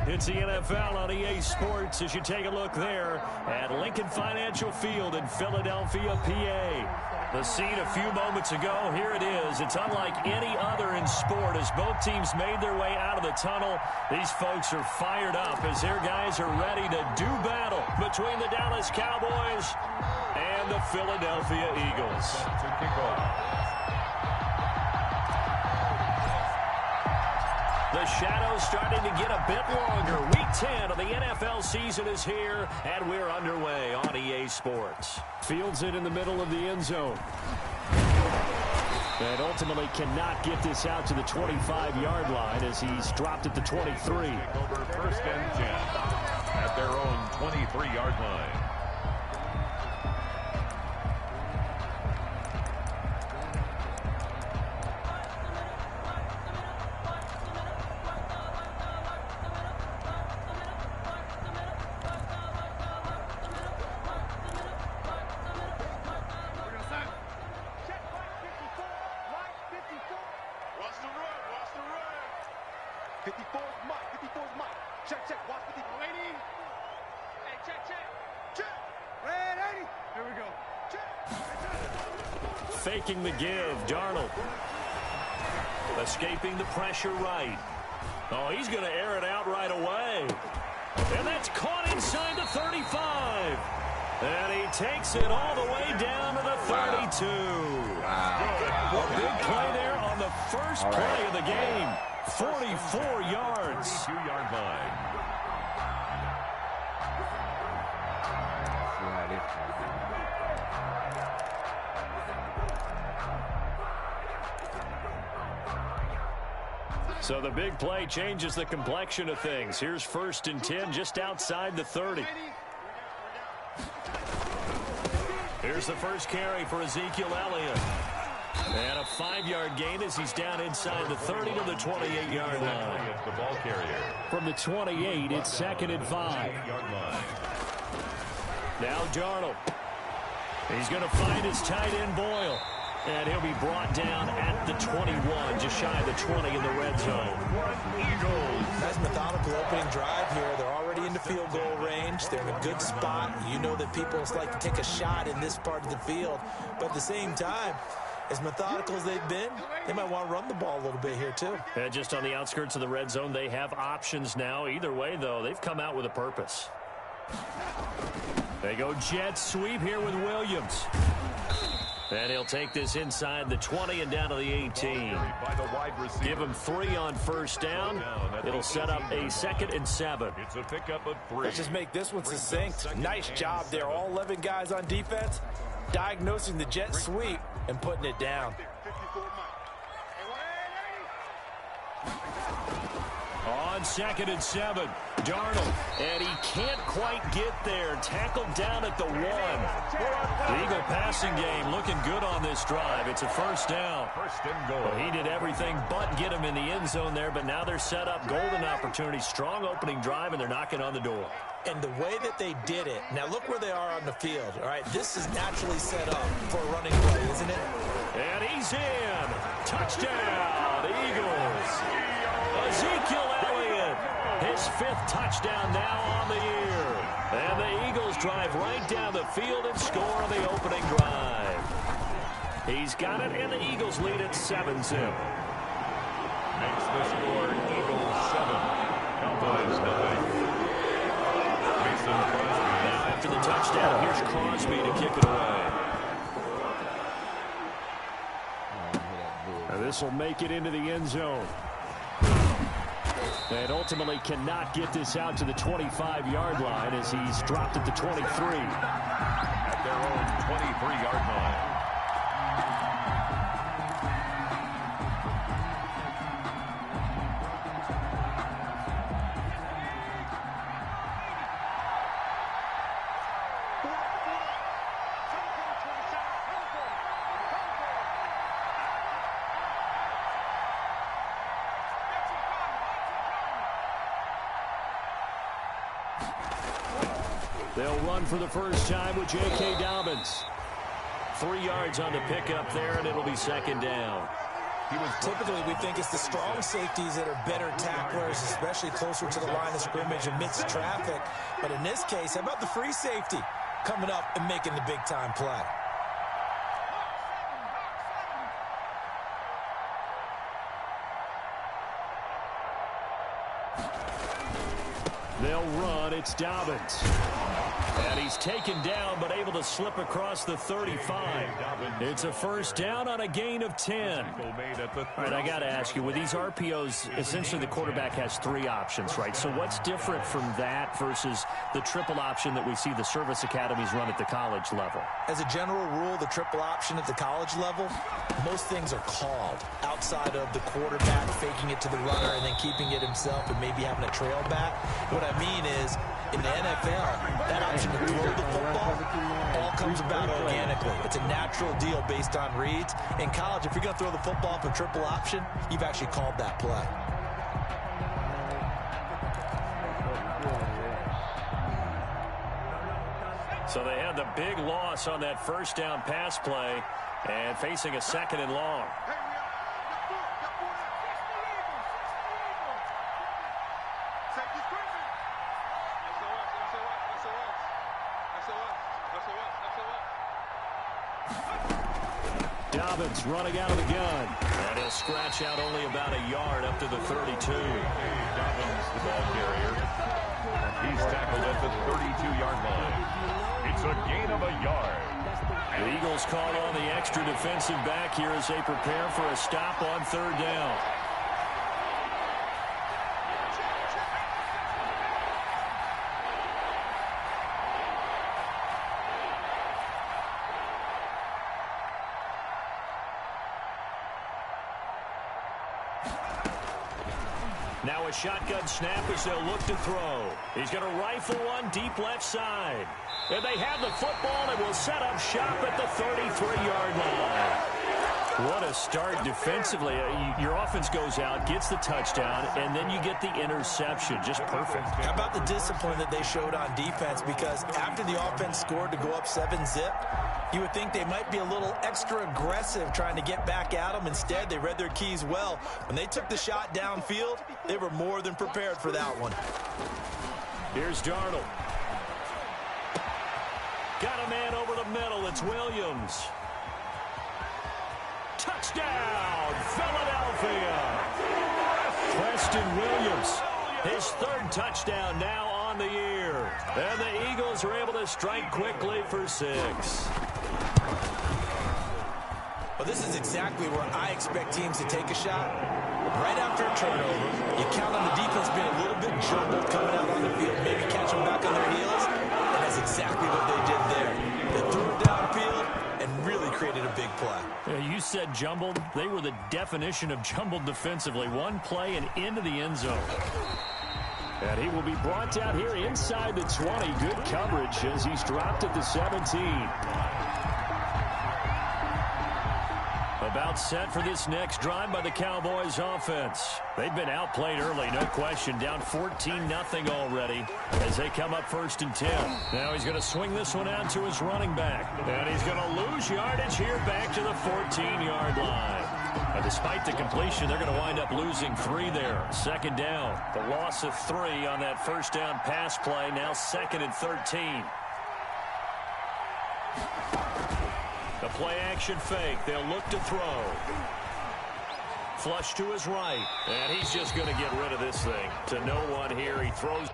It's the NFL on EA Sports as you take a look there at Lincoln Financial Field in Philadelphia, PA. The scene a few moments ago, here it is. It's unlike any other in sport as both teams made their way out of the tunnel. These folks are fired up as their guys are ready to do battle between the Dallas Cowboys and the Philadelphia Eagles. The shadow's starting to get a bit longer. Week 10 of the NFL season is here, and we're underway on EA Sports. Fields it in the middle of the end zone. And ultimately cannot get this out to the 25-yard line as he's dropped at the 23. Over first and 10 at their own 23-yard line. Faking the give, Darnold. Escaping the pressure right. Oh, he's going to air it out right away. And that's caught inside the 35. And he takes it all the way down to the 32. Wow. A big play there on the first play of the game. 44 yards. 32-yard line. So the big play changes the complexion of things. Here's first and 10 just outside the 30. Here's the first carry for Ezekiel Elliott. And a 5-yard gain as he's down inside the 30 to the 28-yard line. The ball carrier. From the 28, it's second and 5. Now Darnold. He's going to find his tight end Boyle. And he'll be brought down at the 21, just shy of the 20 in the red zone. Nice methodical opening drive here. They're already into field goal range. They're in a good spot. You know that people like to take a shot in this part of the field. But at the same time, as methodical as they've been, they might want to run the ball a little bit here too. And just on the outskirts of the red zone, they have options now. Either way, though, they've come out with a purpose. They go jet sweep here with Williams. And he'll take this inside the 20 and down to the 18. Give him 3 on first down. It'll set up a 2nd and 7. It's a pickup of 3. Let's just make this one succinct. Nice job there. All 11 guys on defense diagnosing the jet sweep and putting it down. On 2nd and 7, Darnold, and he can't quite get there. Tackled down at the 1. The Eagle passing game looking good on this drive. It's a first down. First and goal. Well, he did everything but get him in the end zone there, but now they're set up. Golden opportunity, strong opening drive, and they're knocking on the door. And the way that they did it, now look where they are on the field. All right, this is naturally set up for a running play, isn't it? And he's in. Touchdown, Eagles. Ezekiel Elliott, his 5th touchdown now on the year. And the Eagles drive right down the field and score on the opening drive. He's got it, and the Eagles lead at 7-0. Makes the score Eagles 7. Cowboys 9. Now after the touchdown, here's Crosby to kick it away. And this will make it into the end zone. And ultimately cannot get this out to the 25-yard line as he's dropped at the 23. At their own 23-yard line. They'll run for the first time with J.K. Dobbins. 3 yards on the pickup there, and it'll be second down. Typically, we think it's the strong safeties that are better tacklers, especially closer to the line of scrimmage amidst traffic. But in this case, how about the free safety coming up and making the big-time play? They'll run. It's Dobbins. And he's taken down, but able to slip across the 35. It's a first down on a gain of 10. All right, I got to ask you, with these RPOs, essentially the quarterback has 3 options, right? So what's different from that versus the triple option that we see the service academies run at the college level? As a general rule, the triple option at the college level, most things are called outside of the quarterback faking it to the runner and then keeping it himself and maybe having a trail back. What I mean is, in the NFL, that option to throw the football all comes about organically. It's a natural deal based on reads. In college, if you're going to throw the football up a triple option, you've actually called that play. So they had the big loss on that first down pass play and facing a 2nd and long. Dobbins running out of the gun. And he'll scratch out only about a yard up to the 32. Dobbins, the ball carrier. He's tackled at the 32-yard line. It's a gain of a yard. The Eagles call on the extra defensive back here as they prepare for a stop on 3rd down. Now a shotgun snap as they'll look to throw. He's going to rifle one deep left side. And they have the football and will set up shop at the 33-yard line. What a start defensively. Your offense goes out, gets the touchdown, and then you get the interception. Just perfect. How about the discipline that they showed on defense? Because after the offense scored to go up 7-zip, you would think they might be a little extra aggressive trying to get back at them. Instead, they read their keys well. When they took the shot downfield, they were more than prepared for that one. Here's Darnold. Got a man over the middle. It's Williams. Touchdown, Philadelphia. Preston Williams, his 3rd touchdown now on the year. And the Eagles are able to strike quickly for 6. Well, this is exactly where I expect teams to take a shot. Right after a turnover, you count on the defense being a little bit jumbled coming out on the field, maybe catch them back on their heels, and that's exactly what they did there. They threw it downfield and really created a big play. Yeah, you said jumbled. They were the definition of jumbled defensively. One play and into the end zone. And he will be brought down here inside the 20. Good coverage as he's dropped at the 17. About set for this next drive by the Cowboys offense. They've been outplayed early, no question. Down 14-0 already as they come up 1st and 10. Now he's going to swing this one out to his running back. And he's going to lose yardage here back to the 14-yard line. And despite the completion, they're going to wind up losing 3 there. 2nd down. The loss of 3 on that first down pass play. Now 2nd and 13. The play-action fake. They'll look to throw. Flush to his right. And he's just going to get rid of this thing. To no one here. He throws.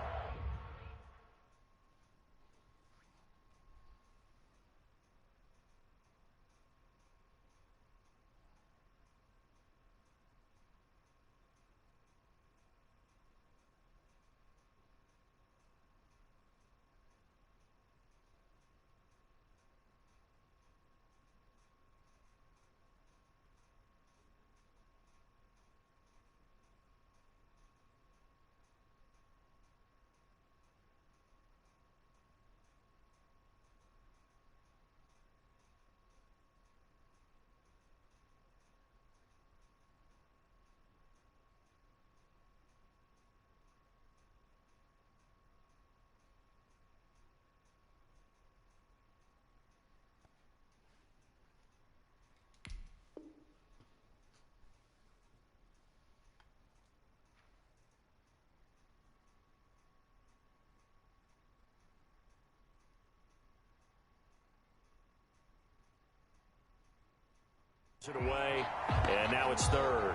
It away, and now it's third.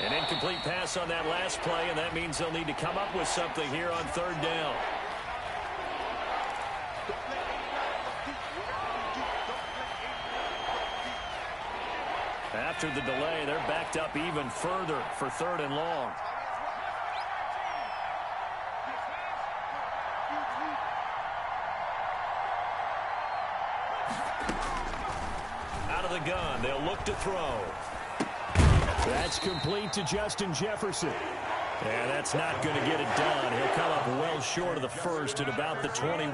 An incomplete pass on that last play, and that means they'll need to come up with something here on third down. After the delay, they're backed up even further for third and long. Out of the gun, they'll look to throw. That's complete to Justin Jefferson. And that's not going to get it done. He'll come up well short of the first at about the 21.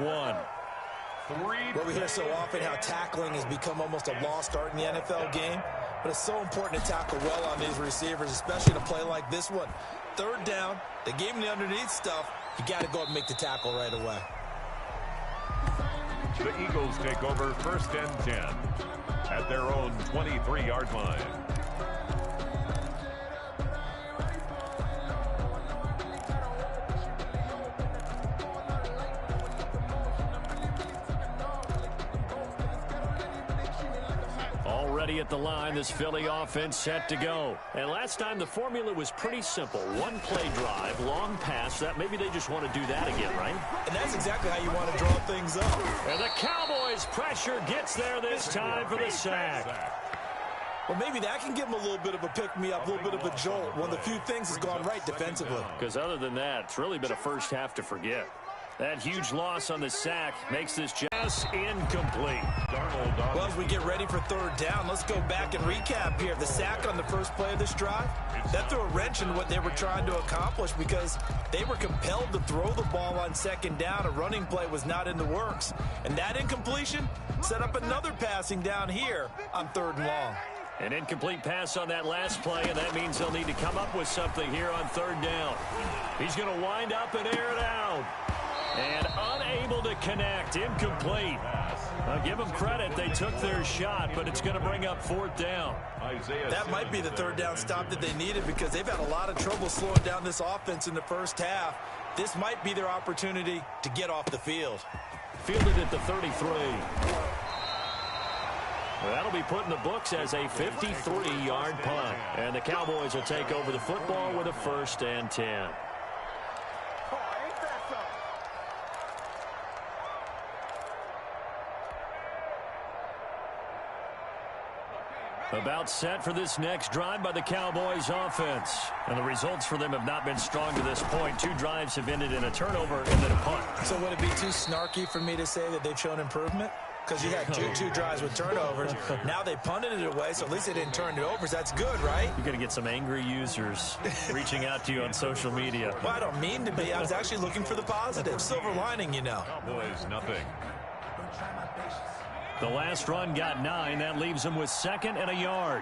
Well, we hear so often how tackling has become almost a lost art in the NFL game. But it's so important to tackle well on these receivers, especially in a play like this one. Third down, they gave him the underneath stuff. You got to go up and make the tackle right away. The Eagles take over first and 10 at their own 23-yard line. Already at the line, this Philly offense set to go. And last time the formula was pretty simple. One play drive, long pass. That maybe they just want to do that again, right? And that's exactly how you want to draw things up. And the Cowboys' pressure gets there this time for the sack. Well, maybe that can give them a little bit of a pick-me-up, a little bit of a jolt. One of the few things has gone right defensively. Because other than that, it's really been a first half to forget. That huge loss on the sack makes this just incomplete. Well, as we get ready for third down, let's go back and recap here. The sack on the first play of this drive, that threw a wrench in what they were trying to accomplish because they were compelled to throw the ball on second down. A running play was not in the works. And that incompletion set up another passing down here on third and long. An incomplete pass on that last play, and that means they'll need to come up with something here on third down. He's going to wind up and air it out. And unable to connect, incomplete. I'll give them credit, they took their shot, but it's going to bring up fourth down. That might be the third down stop that they needed because they've had a lot of trouble slowing down this offense in the first half. This might be their opportunity to get off the field. Fielded at the 33. Well, that'll be put in the books as a 53-yard punt. And the Cowboys will take over the football with a first and 10. About set for this next drive by the Cowboys offense. And the results for them have not been strong to this point. Two drives have ended in a turnover and then a punt. So would it be too snarky for me to say that they've shown improvement? Because you had two drives with turnovers. Now they punted it away, so at least they didn't turn it over. So that's good, right? You're going to get some angry users reaching out to you on social media. Well, I don't mean to be. I was actually looking for the positive. Silver lining, you know. Cowboys, nothing. The last run got 9. That leaves them with second and a yard.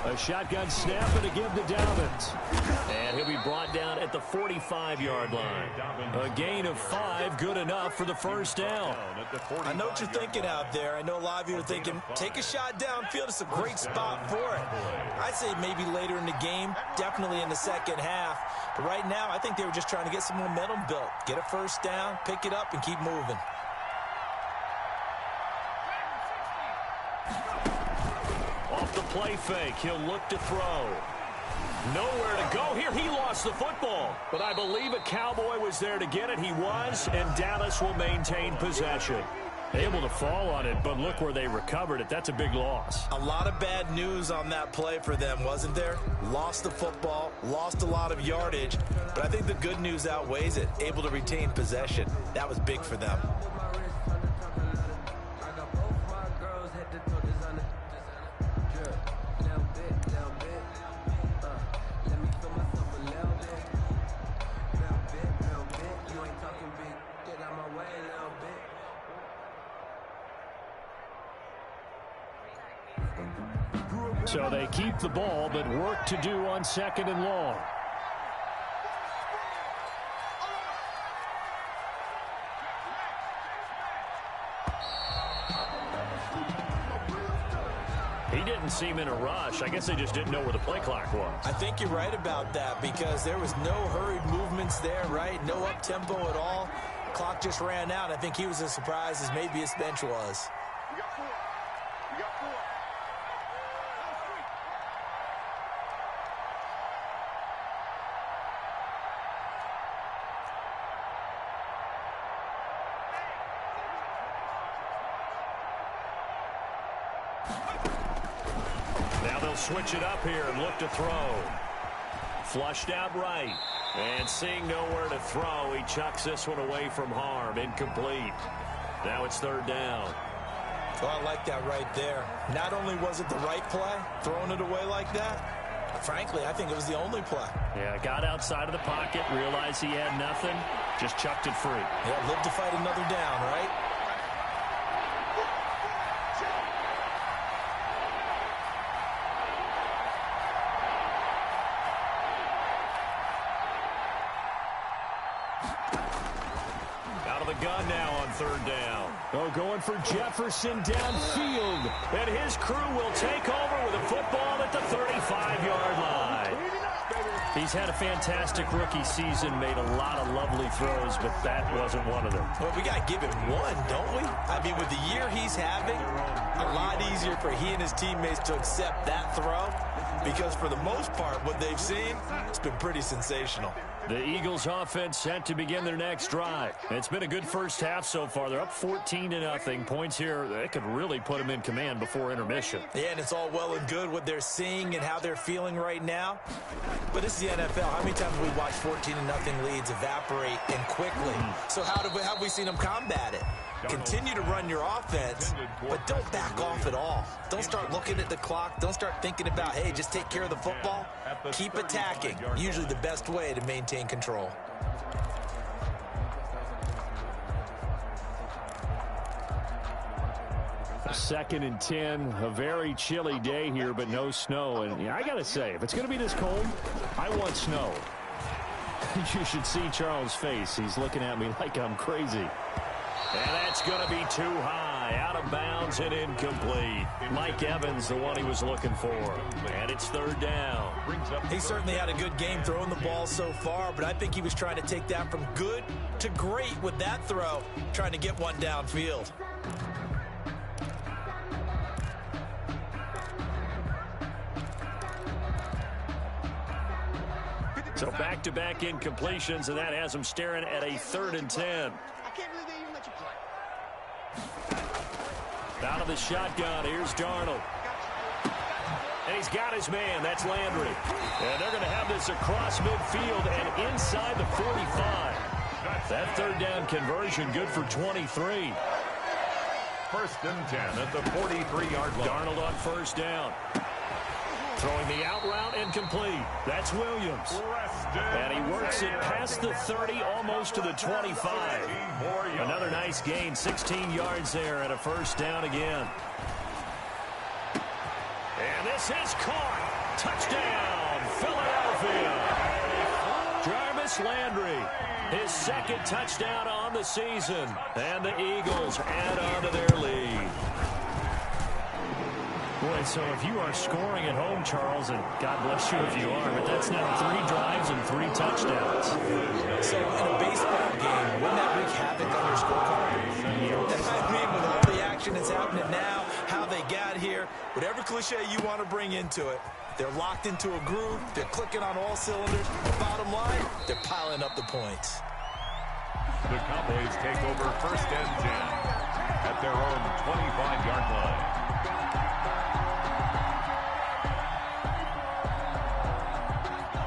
A shotgun snap and a give to Dobbins. And he'll be brought down at the 45-yard line. A gain of 5, good enough for the first down. I know what you're thinking out there. I know a lot of you are thinking, take a shot downfield. It's a great spot for it. I'd say maybe later in the game, definitely in the second half. But right now, I think they were just trying to get some momentum built. Get a first down, pick it up, and keep moving. Off the play fake, he'll look to throw. Nowhere to go here. He lost the football. But I believe a Cowboy was there to get it. He was, and Dallas will maintain possession. Able to fall on it, but look where they recovered it. That's a big loss. A lot of bad news on that play for them, wasn't there? Lost the football, lost a lot of yardage, but I think the good news outweighs it. Able to retain possession. That was big for them. So they keep the ball, but work to do on 2nd and long. He didn't seem in a rush. I guess they just didn't know where the play clock was. I think you're right about that because there was no hurried movements there, right? No up-tempo at all. Clock just ran out. I think he was as surprised as maybe his bench was. Now they'll switch it up here and look to throw. Flushed out right. And seeing nowhere to throw, he chucks this one away from harm. Incomplete. Now it's 3rd down. Well, I like that right there. Not only was it the right play, throwing it away like that, frankly, I think it was the only play. Yeah, got outside of the pocket, realized he had nothing, just chucked it free. Yeah, lived to fight another down, right? Gun now on 3rd down. Oh, going for Jefferson downfield. And his crew will take over with a football at the 35-yard line. He's had a fantastic rookie season, made a lot of lovely throws, but that wasn't one of them. Well, we got to give him one, don't we? I mean, with the year he's having, a lot easier for he and his teammates to accept that throw because for the most part, what they've seen, it's been pretty sensational. The Eagles offense set to begin their next drive. It's been a good first half so far. They're up 14-0. Points here, that could really put them in command before intermission. Yeah, and it's all well and good what they're seeing and how they're feeling right now. But this is the NFL. How many times have we watched 14-0 leads evaporate and quickly? So how have we seen them combat it? Continue to run your offense, but don't back off at all. Don't start looking at the clock. Don't start thinking about, hey, just take care of the football. Keep attacking. Usually the best way to maintain control. Second and 10, a very chilly day here, but no snow. And I got to say, if it's going to be this cold, I want snow. You should see Charles' face. He's looking at me like I'm crazy. And that's going to be too high, out of bounds and incomplete. Mike Evans, the one he was looking for. And it's 3rd down. He certainly had a good game throwing the ball so far, but I think he was trying to take that from good to great with that throw, trying to get one downfield. So back-to-back incompletions, and that has him staring at a 3rd and 10. Out of the shotgun, here's Darnold. And he's got his man, that's Landry. And they're going to have this across midfield and inside the 45. That 3rd down conversion good for 23. 1st and 10 at the 43-yard line. Darnold on 1st down. Throwing the out route and complete. That's Williams. And he works it past the 30, almost to the 25. Another nice gain, 16 yards there and a 1st down again. And this is caught. Touchdown, Philadelphia. Jarvis Landry, his 2nd touchdown on the season. And the Eagles add on to their lead. Boy, so if you are scoring at home, Charles, and God bless you if you are, but that's now 3 drives and 3 touchdowns. So in a baseball game, wouldn't that wreak havoc on your scorecard? I mean, with all the action that's happening now, how they got here, whatever cliche you want to bring into it, they're locked into a groove, they're clicking on all cylinders. Bottom line, they're piling up the points. The Cowboys take over 1st and 10 at their own 25-yard line.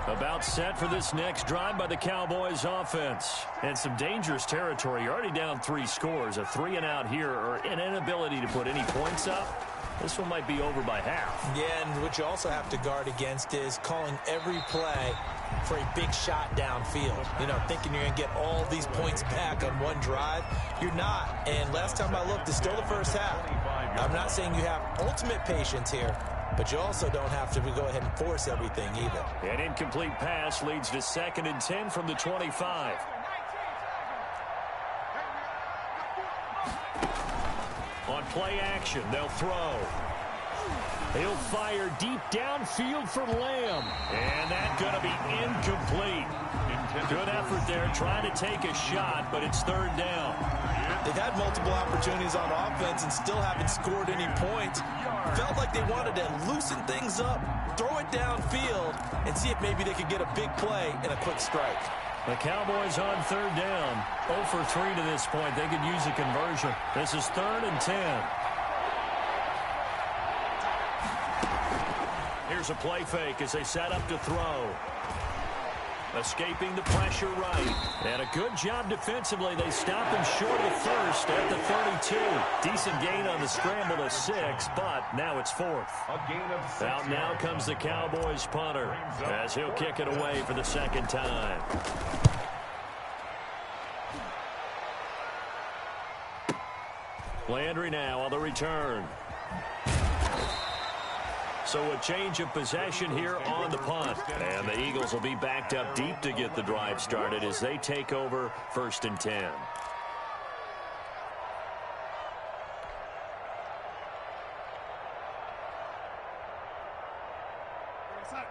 About set for this next drive by the Cowboys offense. And some dangerous territory. You're already down 3 scores. A 3-and-out here or an inability to put any points up. This one might be over by half. Yeah, and what you also have to guard against is calling every play for a big shot downfield. You know, thinking you're going to get all these points back on one drive. You're not. And last time I looked, it's still the first half. I'm not saying you have ultimate patience here, but you also don't have to go ahead and force everything either. An incomplete pass leads to 2nd and 10 from the 25. On play action, they'll throw. He'll fire deep downfield for Lamb. And that's going to be incomplete. Good effort there trying to take a shot, but it's 3rd down. They've had multiple opportunities on offense and still haven't scored any points. Felt like they wanted to loosen things up, throw it downfield, and see if maybe they could get a big play and a quick strike. The Cowboys on 3rd down. 0 for 3 to this point. They could use a conversion. This is 3rd and 10. Here's a play fake as they set up to throw. Escaping the pressure right. And a good job defensively. They stop him short of the first at the 32. Decent gain on the scramble to 6, but now it's 4th. A gain of 6. Out now comes the Cowboys punter as he'll kick it away for the 2nd time. Landry now on the return. So a change of possession here on the punt. And the Eagles will be backed up deep to get the drive started as they take over 1st and 10.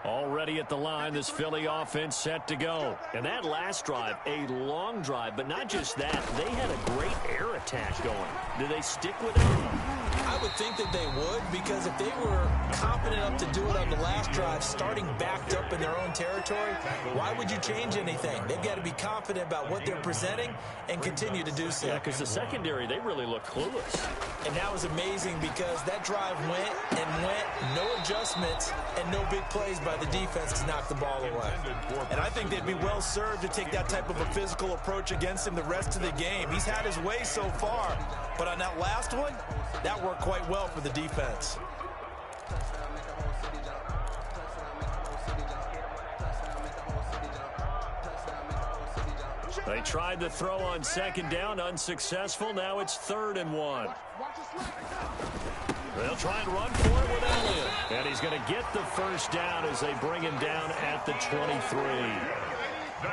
Already at the line, this Philly offense set to go. And that last drive, a long drive, but not just that. They had a great air attack going. Do they stick with it? I would think that they would, because if they were confident enough to do it on the last drive, starting backed up in their own territory, why would you change anything? They've got to be confident about what they're presenting and continue to do so. Yeah, because the secondary, they really look clueless. And that was amazing because that drive went and went, no adjustments, and no big plays by the defense to knock the ball away. And I think they'd be well served to take that type of a physical approach against him the rest of the game. He's had his way so far, but on that last one, that worked quite well for the defense. They tried to throw on 2nd down, unsuccessful. Now it's 3rd and 1. They'll try and run for it with Elliott. And he's going to get the 1st down as they bring him down at the 23.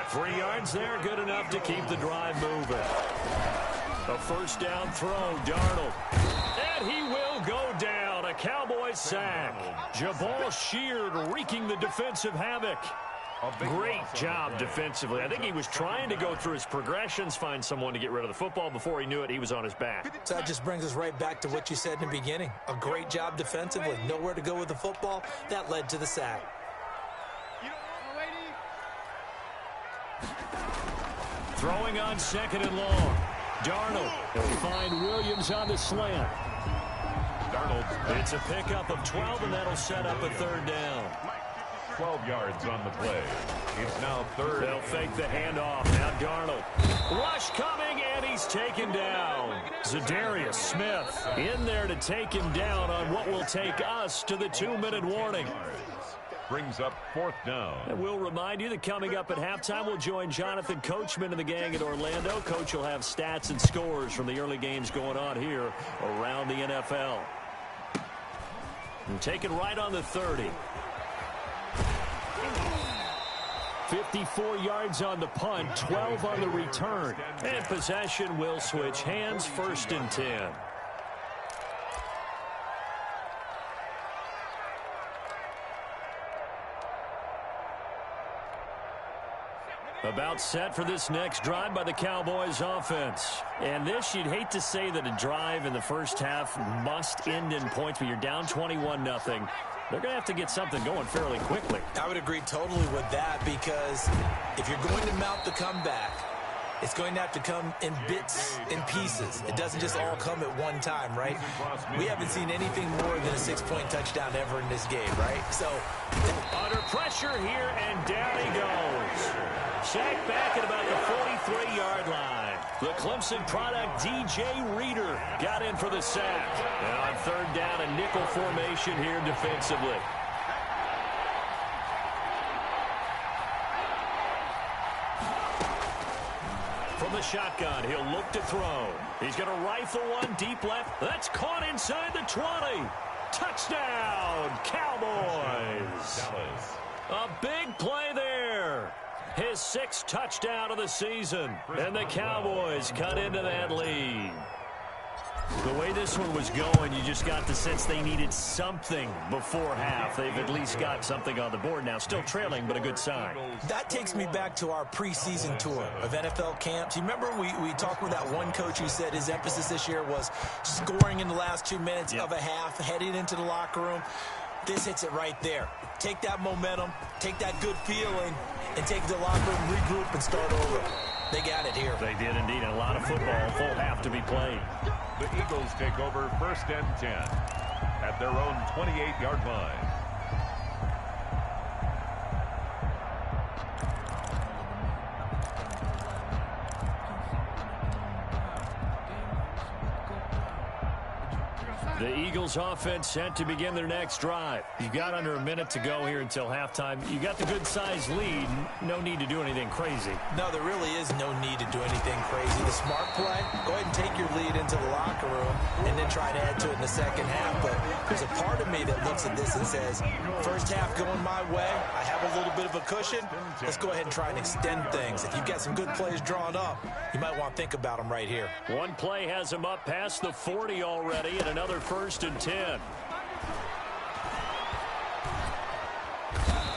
3 yards there, good enough to keep the drive moving. A 1st down throw, Darnold. And he will go down. A Cowboys sack. Jabal Sheard wreaking the defensive havoc. Great job defensively. I think he was trying to go through his progressions, find someone to get rid of the football. Before he knew it, he was on his back. So that just brings us right back to what you said in the beginning. A great job defensively. Nowhere to go with the football. That led to the sack. Throwing on 2nd and long. Darnold. He'll find Williams on the slant. Darnold. It's a pickup of 12, and that'll set up a 3rd down. 12 yards on the play. It's now 3rd. They'll fake the handoff. Now Darnold. Rush coming, and he's taken down. Zadarius Smith in there to take him down on what will take us to the 2-minute warning. Brings up 4th down. And we'll remind you that coming up at halftime, we'll join Jonathan Coachman and the gang at Orlando. Coach will have stats and scores from the early games going on here around the NFL. And taken right on the 30. 54 yards on the punt, 12 on the return. And possession will switch hands, 1st and 10. About set for this next drive by the Cowboys offense. And this, you'd hate to say that a drive in the first half must end in points, but you're down 21-0. They're going to have to get something going fairly quickly. I would agree totally with that, because if you're going to mount the comeback, it's going to have to come in bits and pieces. It doesn't just all come at one time, right? We haven't seen anything more than a 6-point touchdown ever in this game, right? So under pressure here, and down he goes. Sacked back at about the 43-yard line. The Clemson product, DJ Reader, got in for the sack. And on third down, a nickel formation here defensively. From the shotgun, he'll look to throw. He's going to rifle one deep left. That's caught inside the 20. Touchdown, Cowboys. A big play there. His 6th touchdown of the season. And the Cowboys cut into that lead. The way this one was going, you just got the sense they needed something before half. They've at least got something on the board now. Still trailing, but a good sign. That takes me back to our preseason tour of NFL camps. You remember we talked with that one coach who said his emphasis this year was scoring in the last 2 minutes of a half, heading into the locker room. This hits it right there. Take that momentum, take that good feeling, and take the locker room, regroup, and start over. They got it here. They did indeed. A lot of football, full half to be played. The Eagles take over 1st and 10 at their own 28-yard line. The Eagles offense set to begin their next drive. You've got under a minute to go here until halftime. You got the good-sized lead. No need to do anything crazy. No, there really is no need to do anything crazy. The smart play, go ahead and take your lead into the locker room and then try to add to it in the second half. But there's a part of me that looks at this and says, first half going my way, I have a little bit of a cushion. Let's go ahead and try and extend things. If you've got some good plays drawn up, you might want to think about them right here. One play has him up past the 40 already, and another 1st and 10.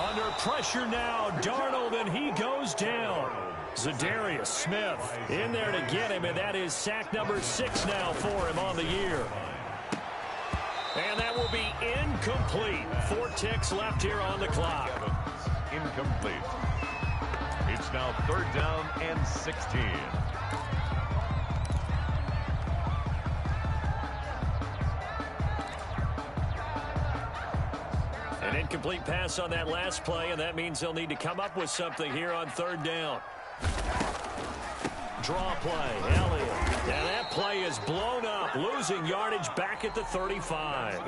Under pressure now, Darnold, and he goes down. Zadarius Smith in there to get him, and that is sack number 6 now for him on the year. And that will be incomplete. 4 ticks left here on the clock. Incomplete. It's now 3rd down and 16. An incomplete pass on that last play, and that means they'll need to come up with something here on 3rd down. Draw play, Elliott. And that play is blown up, losing yardage back at the 35.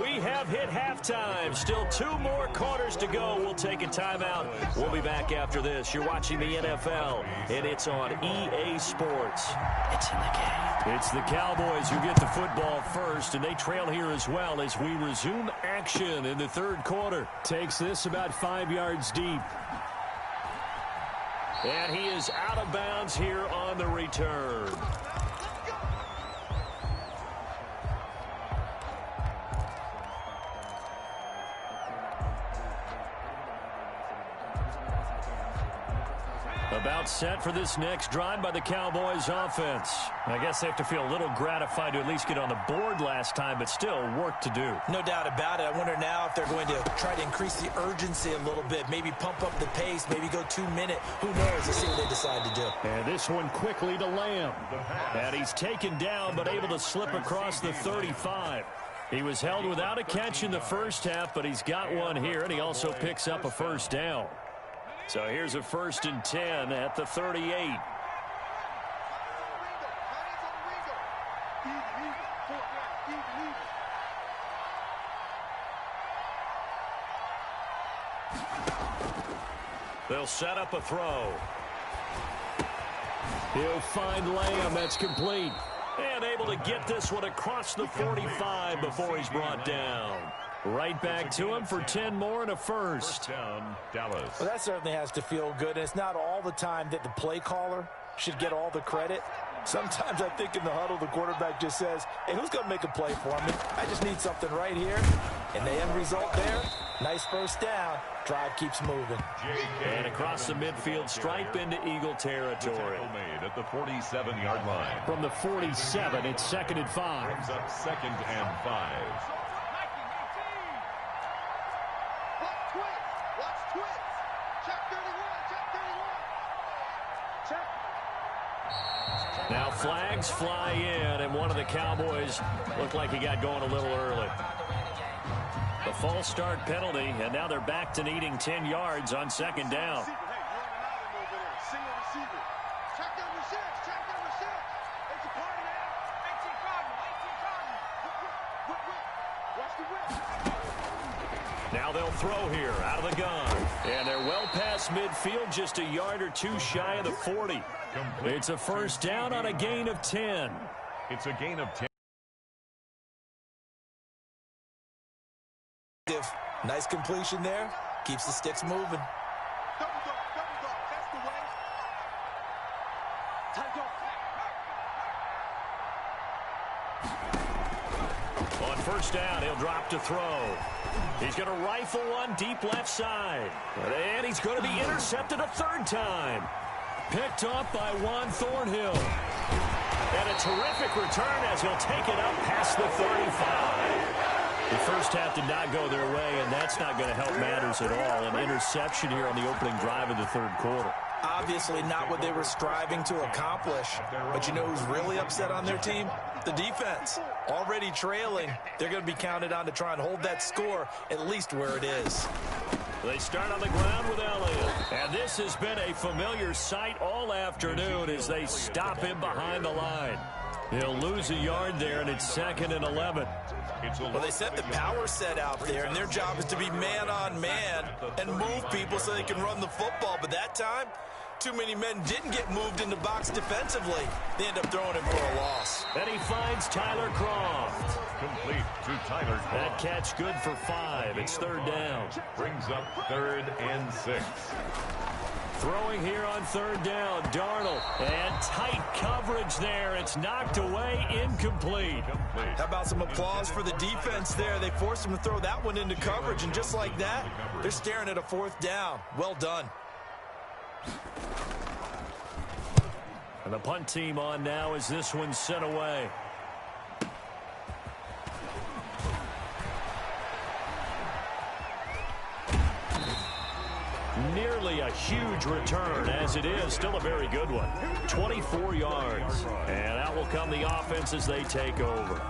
We have hit halftime. Still 2 more quarters to go. We'll take a timeout. We'll be back after this. You're watching the NFL, and it's on EA Sports. It's in the game. It's the Cowboys who get the football first, and they trail here as well as we resume action in the 3rd quarter. Takes this about 5 yards deep. And he is out of bounds here on the return. About set for this next drive by the Cowboys offense. I guess they have to feel a little gratified to at least get on the board last time, but still work to do. No doubt about it. I wonder now if they're going to try to increase the urgency a little bit, maybe pump up the pace, maybe go 2-minute. Who knows? Let's see what they decide to do. And this one quickly to Lamb. And he's taken down, but able to slip across the 35. He was held without a catch in the first half, but he's got one here, and he also picks up a 1st down. So here's a 1st and 10 at the 38. They'll set up a throw. He'll find Lamb. That's complete. And able to get this one across the 45 before he's brought down. Right back to him for 10 more and a 1st. Down, Dallas. Well, that certainly has to feel good. And it's not all the time that the play caller should get all the credit. Sometimes I think in the huddle, the quarterback just says, hey, who's going to make a play for me? I just need something right here. And the end result there, nice 1st down. Drive keeps moving. And across the midfield stripe into Eagle territory. Made at the 47-yard line. From the 47, it's 2nd and 5. Brings up 2nd and 5. Now flags fly in, and one of the Cowboys looked like he got going a little early. The false start penalty, and now they're back to needing 10 yards on 2nd down. Now they'll throw here out of the gun. And they're well past midfield, just a yard or two shy of the 40. It's a first down on a gain of 10. It's a gain of 10. Nice completion there. Keeps the sticks moving. On first down, he'll drop to throw. He's going to rifle one deep left side. And he's going to be intercepted a third time. Picked off by Juan Thornhill. And a terrific return as he'll take it up past the 35. The first half did not go their way, and that's not going to help matters at all. An interception here on the opening drive of the third quarter. Obviously not what they were striving to accomplish. But you know who's really upset on their team? The defense. Already trailing. They're going to be counted on to try and hold that score at least where it is. They start on the ground with Elliott. And this has been a familiar sight all afternoon as they stop him behind the line. He'll lose a yard there, and it's 2nd and 11. Well, they set the power set out there, and their job is to be man-on-man and move people so they can run the football. But that time, too many men didn't get moved in the box defensively. They end up throwing him for a loss. And he finds Tyler Croft. Complete to Tyler Croft. That catch good for 5. It's third down. Brings up 3rd and 6. Throwing here on third down, Darnold. And tight coverage there. It's knocked away, incomplete. How about some applause for the defense there? They forced him to throw that one into coverage, and just like that, they're staring at a 4th down. Well done. And the punt team on now as this one's sent away. Nearly a huge return, as it is still a very good one. 24 yards. And out will come the offense as they take over.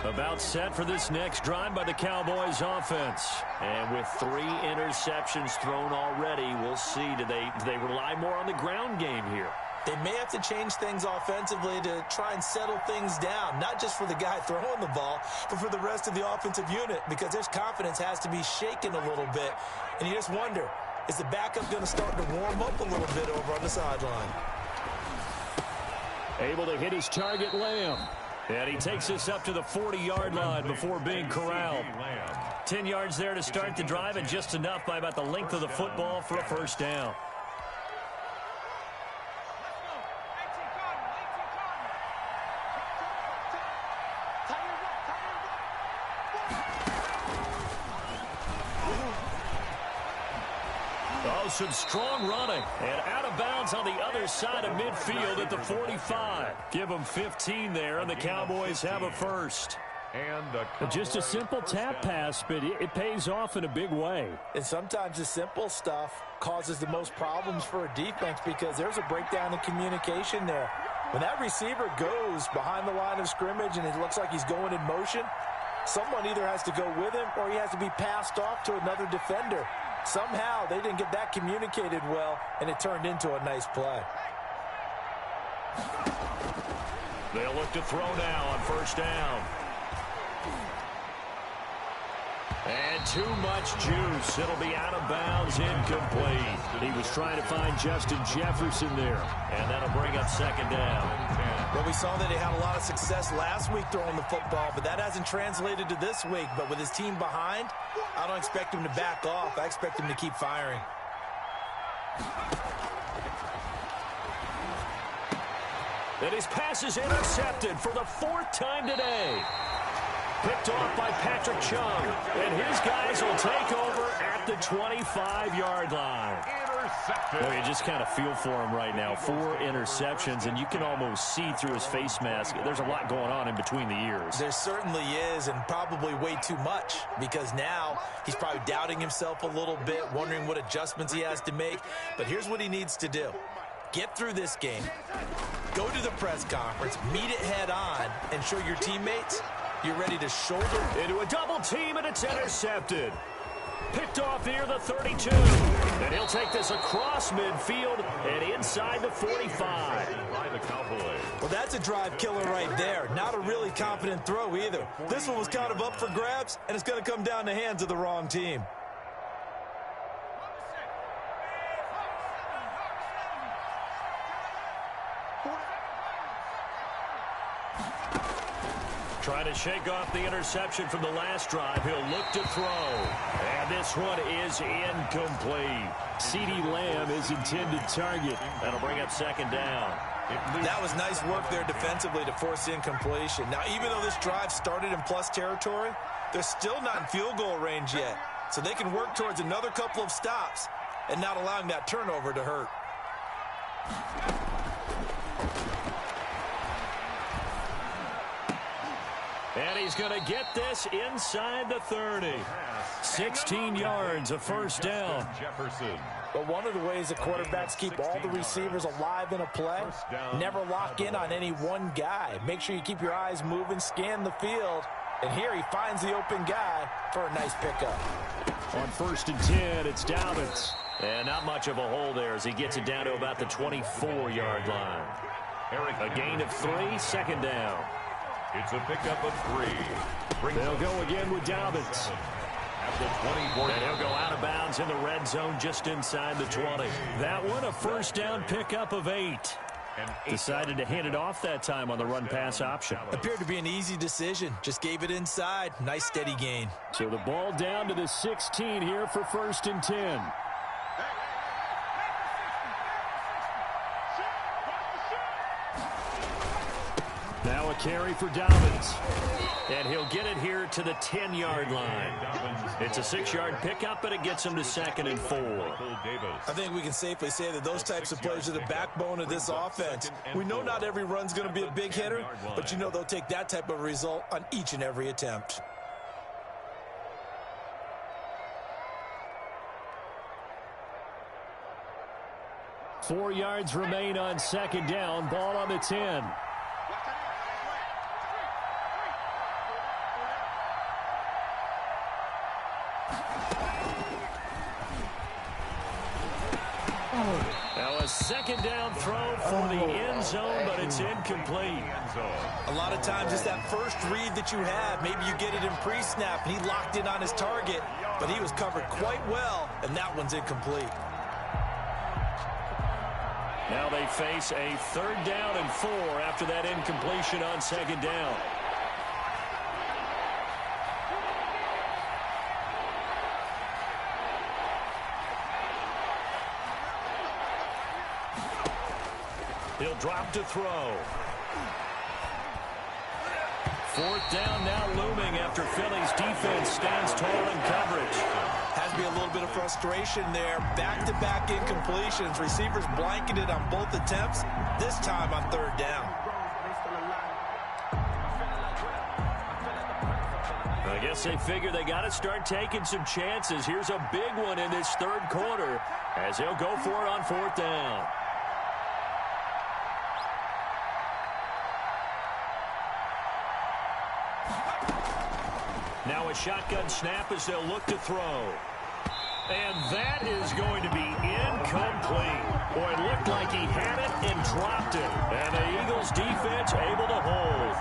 About set for this next drive by the Cowboys offense. And with 3 interceptions thrown already, we'll see. Do they rely more on the ground game here? They may have to change things offensively to try and settle things down, not just for the guy throwing the ball, but for the rest of the offensive unit, because their confidence has to be shaken a little bit. And you just wonder, is the backup going to start to warm up a little bit over on the sideline? Able to hit his target, Lamb. And he takes us up to the 40-yard line before being corralled. 10 yards there to start the drive, and just enough by about the length of the football for a first down. Oh, some strong running. And out of bounds on the other side of midfield at the 45. Give them 15 there, and the Cowboys have a first. And just a simple tap pass, but it pays off in a big way. And sometimes the simple stuff causes the most problems for a defense because there's a breakdown in communication there. When that receiver goes behind the line of scrimmage and it looks like he's going in motion, someone either has to go with him or he has to be passed off to another defender. Somehow they didn't get that communicated well, and it turned into a nice play. They'll look to throw now on first down. And too much juice. It'll be out of bounds, incomplete. He was trying to find Justin Jefferson there. And that'll bring up second down. Well, we saw that he had a lot of success last week throwing the football, but that hasn't translated to this week. But with his team behind, I don't expect him to back off. I expect him to keep firing. And his pass is intercepted for the 4th time today. Picked off by Patrick Chung. And his guys will take over at the 25-yard line. Well, you just kind of feel for him right now. 4 interceptions, and you can almost see through his face mask. There's a lot going on in between the ears. There certainly is, and probably way too much, because now he's probably doubting himself a little bit, wondering what adjustments he has to make. But here's what he needs to do. Get through this game, go to the press conference, meet it head on, and show your teammates you're ready to shoulder into a double team, and it's intercepted. Picked off near the 32. And he'll take this across midfield and inside the 45. By the Cowboys. Well, that's a drive killer right there. Not a really confident throw either. This one was kind of up for grabs, and it's going to come down the hands of the wrong team. Trying to shake off the interception from the last drive. He'll look to throw. And this one is incomplete. CeeDee Lamb is intended target. That'll bring up second down. That was nice work there defensively to force incompletion. Now, even though this drive started in plus territory, they're still not in field goal range yet. So they can work towards another couple of stops and not allowing that turnover to hurt. And he's going to get this inside the 30. 16 yards, a first down. Jefferson. But one of the ways that quarterbacks keep all the receivers alive in a play, never lock in on any one guy. Make sure you keep your eyes moving, scan the field. And here he finds the open guy for a nice pickup. On 1st and 10, it's Dobbins. And not much of a hole there as he gets it down to about the 24-yard line. A gain of 3, second down. It's a pickup of 3. They'll go again with Dobbins. At the 24. And he'll go out of bounds in the red zone just inside the 20. That one, a first down pickup of 8. Decided to hand it off that time on the run-pass option. Appeared to be an easy decision. Just gave it inside. Nice steady gain. So the ball down to the 16 here for 1st and 10. Now a carry for Dobbins. And he'll get it here to the 10-yard line. It's a 6-yard pickup, but it gets him to 2nd and 4. I think we can safely say that those types of plays are the backbone of this offense. We know not every run's going to be a big hitter, but you know they'll take that type of result on each and every attempt. Four yards remain on second down. Ball on the 10. Now a second down throw for the end zone, but it's incomplete. A lot of times it's that first read that you have. Maybe you get it in pre-snap, and he locked in on his target, but he was covered quite well, and that one's incomplete. Now they face a 3rd down and 4 after that incompletion on second down. He'll drop to throw. 4th down now looming after Philly's defense stands tall in coverage. Has to be a little bit of frustration there. Back-to-back incompletions. Receivers blanketed on both attempts, this time on 3rd down. I guess they figure they got to start taking some chances. Here's a big one in this 3rd quarter as they'll go for it on 4th down. Now a shotgun snap as they'll look to throw. And that is going to be incomplete. Boy, it looked like he had it and dropped it. And the Eagles defense able to hold.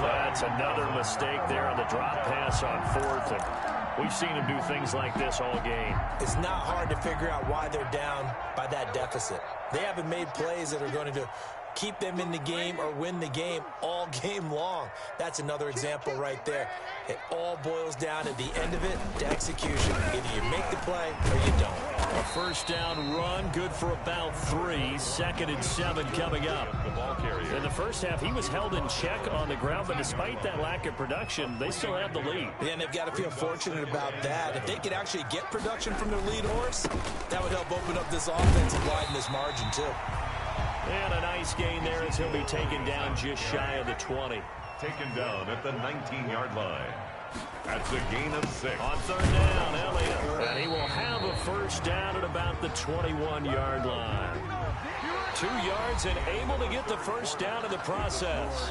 That's another mistake there on the drop pass on 4th. And we've seen him do things like this all game. It's not hard to figure out why they're down by that deficit. They haven't made plays that are going to keep them in the game or win the game all game long. That's another example right there. It all boils down at the end of it to execution. Either you make the play or you don't. A 1st down run, good for about 3. 2nd and 7 coming up. In the first half, he was held in check on the ground, but despite that lack of production, they still have the lead. Yeah, and they've got to feel fortunate about that. If they could actually get production from their lead horse, that would help open up this offense and widen this margin too. And a nice gain there as he'll be taken down just shy of the 20. Taken down at the 19-yard line. That's a gain of 6. On 3rd down, Elliott. And he will have a 1st down at about the 21-yard line. 2 yards and able to get the first down in the process.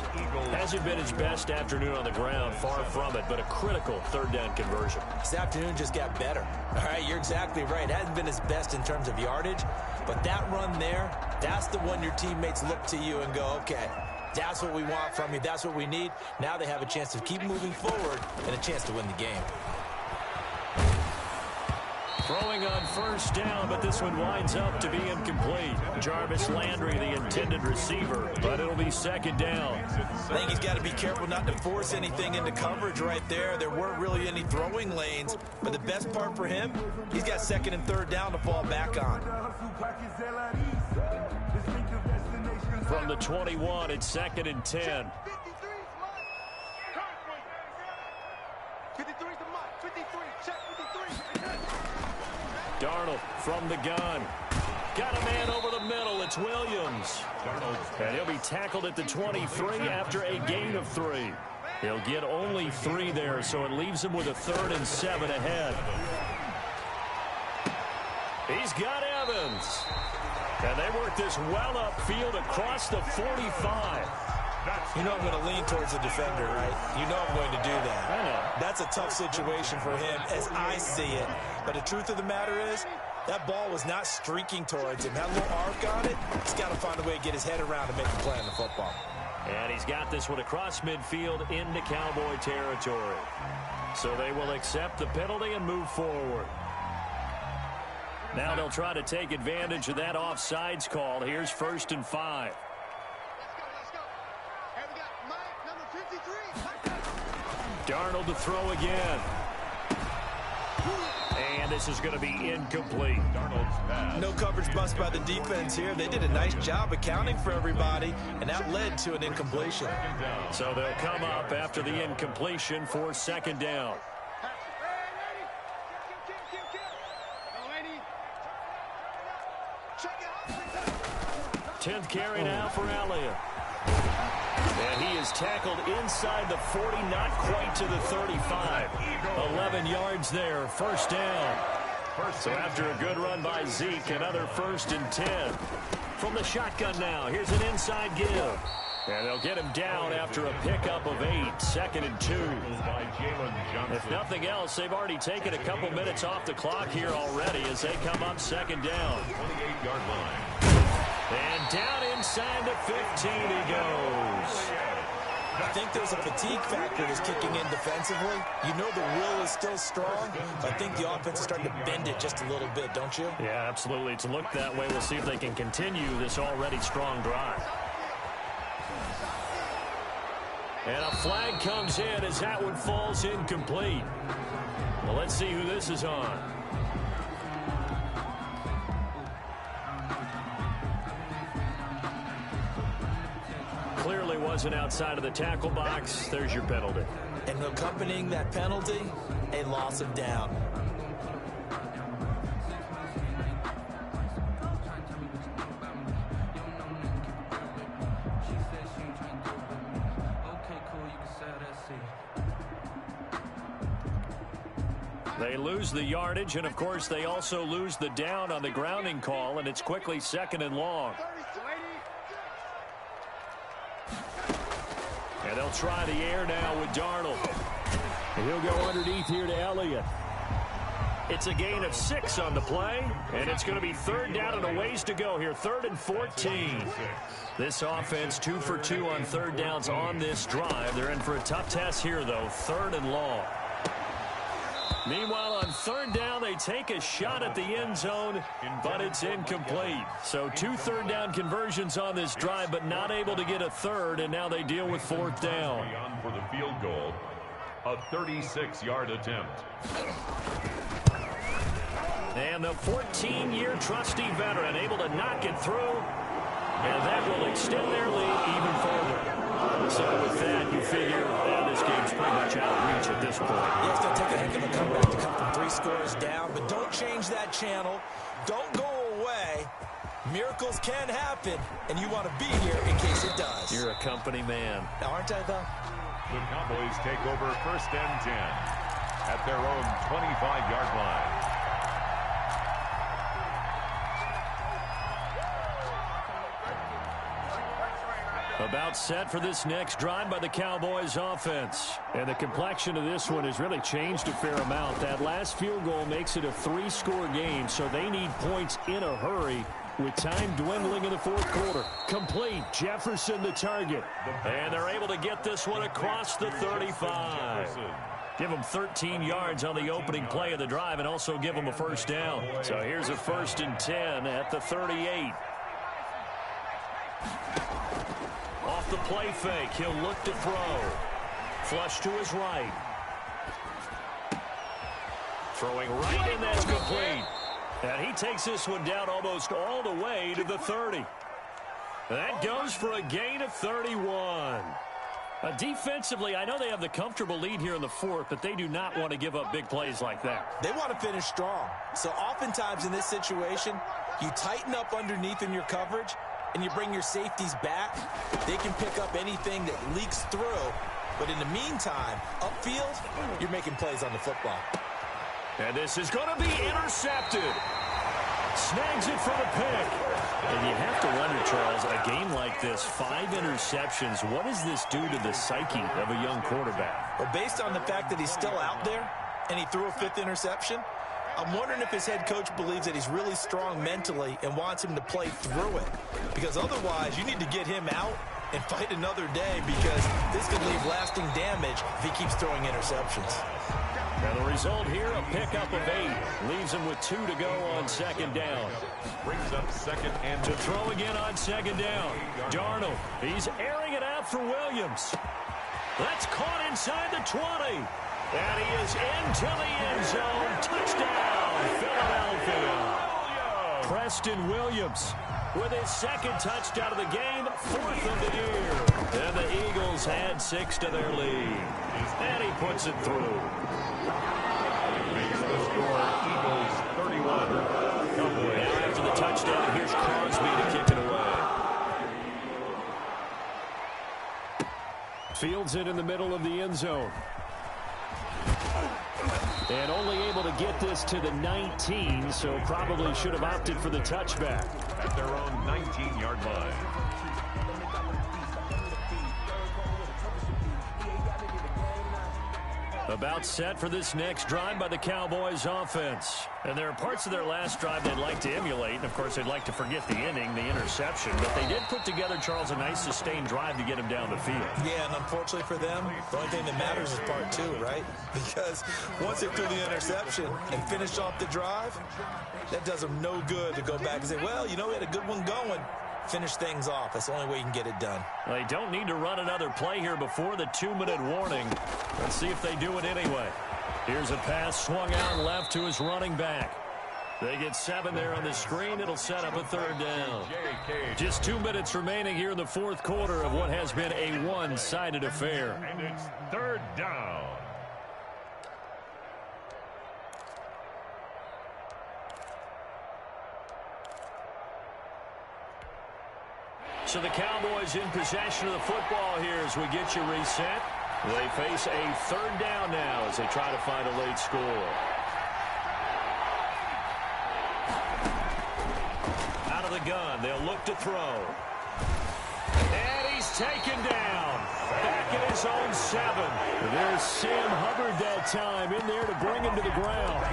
Hasn't been his best afternoon on the ground, far from it, but a critical third down conversion. This afternoon just got better. All right, you're exactly right. Hasn't been his best in terms of yardage, but that run there, that's the one your teammates look to you and go, okay, that's what we want from you. That's what we need. Now they have a chance to keep moving forward and a chance to win the game. Throwing on first down, but this one winds up to be incomplete. Jarvis Landry, the intended receiver, but it'll be second down. I think he's got to be careful not to force anything into coverage right there. There weren't really any throwing lanes, but the best part for him, he's got second and third down to fall back on. From the 21, it's second and 10. Darnold from the gun. Got a man over the middle. It's Williams. And he'll be tackled at the 23 after a gain of 3. He'll get only 3 there, so it leaves him with a 3rd and 7 ahead. He's got Evans. And they work this well upfield across the 45. You know I'm going to lean towards the defender, right? You know I'm going to do that. I know. That's a tough situation for him as I see it. But the truth of the matter is, that ball was not streaking towards him. That little arc on it, he's got to find a way to get his head around and make a play on the football. And he's got this one across midfield into Cowboy territory. So they will accept the penalty and move forward. Now they'll try to take advantage of that offsides call. Here's 1st and 5. Darnold to throw again. And this is going to be incomplete. No coverage bust by the defense here. They did a nice job accounting for everybody, and that led to an incompletion. So they'll come up after the incompletion for second down. 10th carry now for Elliott. And he is tackled inside the 40, not quite to the 35. 11 yards there, first down. So after a good run by Zeke, another 1st and 10. From the shotgun now, here's an inside give. And they'll get him down after a pickup of 8, 2nd and 2. If nothing else, they've already taken a couple minutes off the clock here already as they come up second down. 28-yard line. And down inside the 15 he goes. I think there's a fatigue factor that's kicking in defensively. You know the will is still strong, but I think the offense is starting to bend it just a little bit, don't you? Yeah, absolutely. It's looked that way. We'll see if they can continue this already strong drive. And a flag comes in as that one falls incomplete. Well, let's see who this is on. Clearly wasn't outside of the tackle box. There's your penalty. And accompanying that penalty, a loss of down. They lose the yardage, and of course they also lose the down on the grounding call, and it's quickly 2nd and long. And they'll try the air now with Darnold. And he'll go underneath here to Elliott. It's a gain of 6 on the play, and it's going to be 3rd down and a ways to go here. 3rd and 14. This offense 2 for 2 on 3rd downs on this drive. They're in for a tough test here, though. 3rd and long. Meanwhile, on 3rd down, they take a shot at the end zone, but it's incomplete. So 2 3rd down conversions on this drive, but not able to get a 3rd, and now they deal with 4th down. For the field goal, a 36-yard attempt. And the 14-year trusty veteran able to knock it through, and that will extend their lead even further. So with that, you figure this game's pretty much out of reach at this point. Yeah, it's going to take a heck of a comeback to come from 3 scores down, but don't change that channel. Don't go away. Miracles can happen, and you want to be here in case it does. You're a company man. Aren't I, though? The Cowboys take over 1st and 10 at their own 25-yard line. About set for this next drive by the Cowboys offense. And the complexion of this one has really changed a fair amount. That last field goal makes it a 3-score game, so they need points in a hurry with time dwindling in the fourth quarter. Complete. Jefferson the target. And they're able to get this one across the 35. Give them 13 yards on the opening play of the drive and also give them a first down. So here's a 1st and 10 at the 38. Off the play fake, he'll look to throw. Flush to his right. Throwing right in, that's complete. And he takes this one down almost all the way to the 30. That goes for a gain of 31. Defensively, I know they have the comfortable lead here in the fourth, but they do not want to give up big plays like that. They want to finish strong. So oftentimes in this situation, you tighten up underneath in your coverage, and you bring your safeties back. They can pick up anything that leaks through. But in the meantime, upfield, you're making plays on the football. And this is going to be intercepted. Snags it for the pick. And you have to wonder, Charles, a game like this, 5 interceptions, what does this do to the psyche of a young quarterback? Well, based on the fact that he's still out there and he threw a 5th interception, I'm wondering if his head coach believes that he's really strong mentally and wants him to play through it. Because otherwise, you need to get him out and fight another day, because this could leave lasting damage if he keeps throwing interceptions. And the result here, a pickup of 8. Leaves him with 2 to go on 2nd down. Brings up 2nd and to throw again on 2nd down. Darnold, he's airing it out for Williams. That's caught inside the 20. And he is into the end zone. Touchdown, Philadelphia. Preston Williams with his 2nd touchdown of the game, 4th of the year. And the Eagles had 6 to their lead. And he puts it through. Makes the score Eagles 31. Cowboys. Now after the touchdown, here's Crosby to kick it away. Fields it in the middle of the end zone. And only able to get this to the 19, so probably should have opted for the touchback. At their own 19-yard line. About set for this next drive by the Cowboys offense. And there are parts of their last drive they'd like to emulate. And, of course, they'd like to forget the inning, the interception. But they did put together, Charles, a nice sustained drive to get him down the field. Yeah, and unfortunately for them, the only thing that matters is part 2, right? Because once they threw the interception and finished off the drive, that does them no good to go back and say, well, you know, we had a good one going. Finish things off. That's the only way you can get it done. They don't need to run another play here before the 2-minute warning. Let's see if they do it anyway. Here's a pass swung out left to his running back. They get 7 there on the screen. It'll set up a 3rd down. Just 2 minutes remaining here in the fourth quarter of what has been a one-sided affair. And it's 3rd down. So the Cowboys in possession of the football here as we get you reset. They face a 3rd down now as they try to find a late score. Out of the gun, they'll look to throw. And he's taken down. Back in his own 7. There's Sam Hubbard that time in there to bring him to the ground.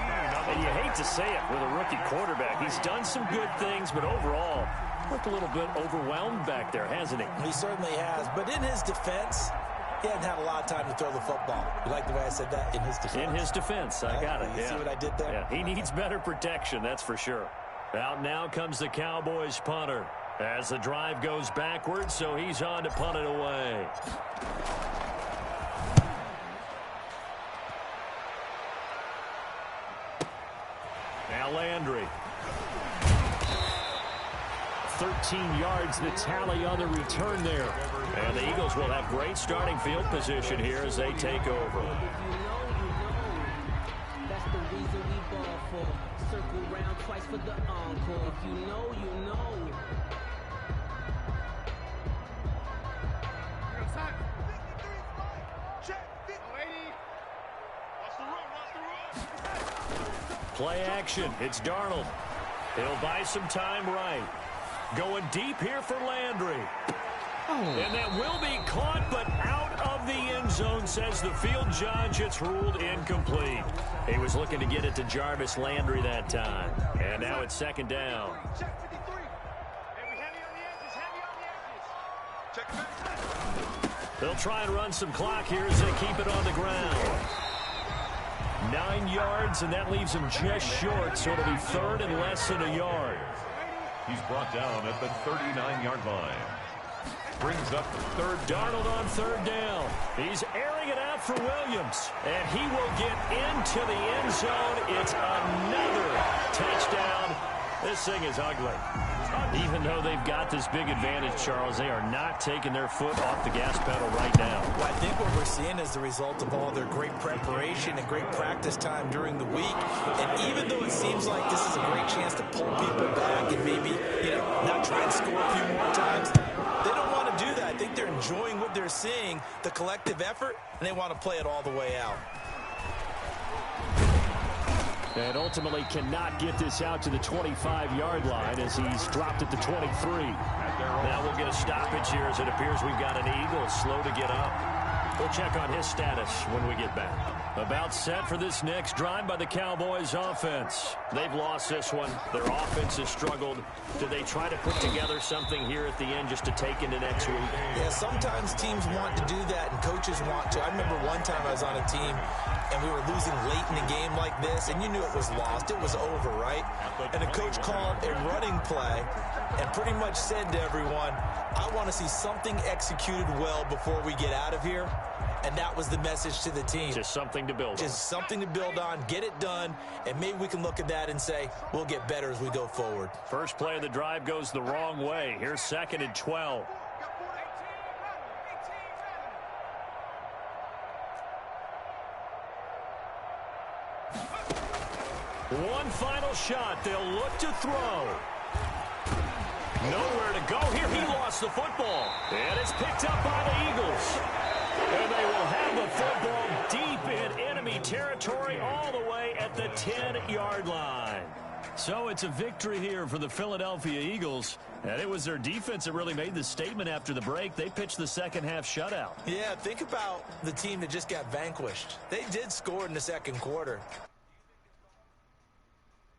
And you hate to say it with a rookie quarterback. He's done some good things, but overall, looked a little bit overwhelmed back there, hasn't he? He certainly has. But in his defense, he hadn't had a lot of time to throw the football. You like the way I said that? In his defense. In his defense. I got it. You see what I did there? Yeah, he needs better protection, that's for sure. Out now comes the Cowboys punter as the drive goes backwards, so he's on to punt it away. Now Landry. 13 yards the tally on the return there. And the Eagles will have great starting field position here as they take over. That's the reason we ball for. Circle round twice for the encore. If you know, you know. Play action. It's Darnold. He'll buy some time right. Going deep here for Landry. And that will be caught, but out of the end zone, says the field judge. It's ruled incomplete. He was looking to get it to Jarvis Landry that time. And now it's second down. They'll try and run some clock here as they keep it on the ground. 9 yards, and that leaves him just short, so it'll be third and less than a yard. He's brought down at the 39-yard line. Brings up third. Darnold on third down. He's airing it out for Williams, and he will get into the end zone. It's another touchdown. This thing is ugly. Even though they've got this big advantage, Charles, they are not taking their foot off the gas pedal right now. Well, I think what we're seeing is the result of all their great preparation and great practice time during the week. And even though it seems like this is a great chance to pull people back and maybe, not try and score a few more times, they don't want to do that. I think they're enjoying what they're seeing, the collective effort, and they want to play it all the way out. And ultimately cannot get this out to the 25-yard line as he's dropped it to 23. Now we'll get a stoppage here as it appears we've got an Eagle slow to get up. We'll check on his status when we get back. About set for this next drive by the Cowboys offense. They've lost this one. Their offense has struggled. Do they try to put together something here at the end just to take into next week? Yeah, sometimes teams want to do that and coaches want to. I remember one time I was on a team and we were losing late in a game like this, and you knew it was lost. It was over, right? And the coach called a running play and pretty much said to everyone, I want to see something executed well before we get out of here. And that was the message to the team. Just something to build on. Just something to build on, get it done, and maybe we can look at that and say, we'll get better as we go forward. First play of the drive goes the wrong way. Here's second and 12. One final shot. They'll look to throw. Nowhere to go here. He lost the football. And it's picked up by the Eagles. And they will have the football deep in enemy territory all the way at the 10-yard line. So it's a victory here for the Philadelphia Eagles. And it was their defense that really made the statement after the break. They pitched the second-half shutout. Yeah, think about the team that just got vanquished. They did score in the second quarter.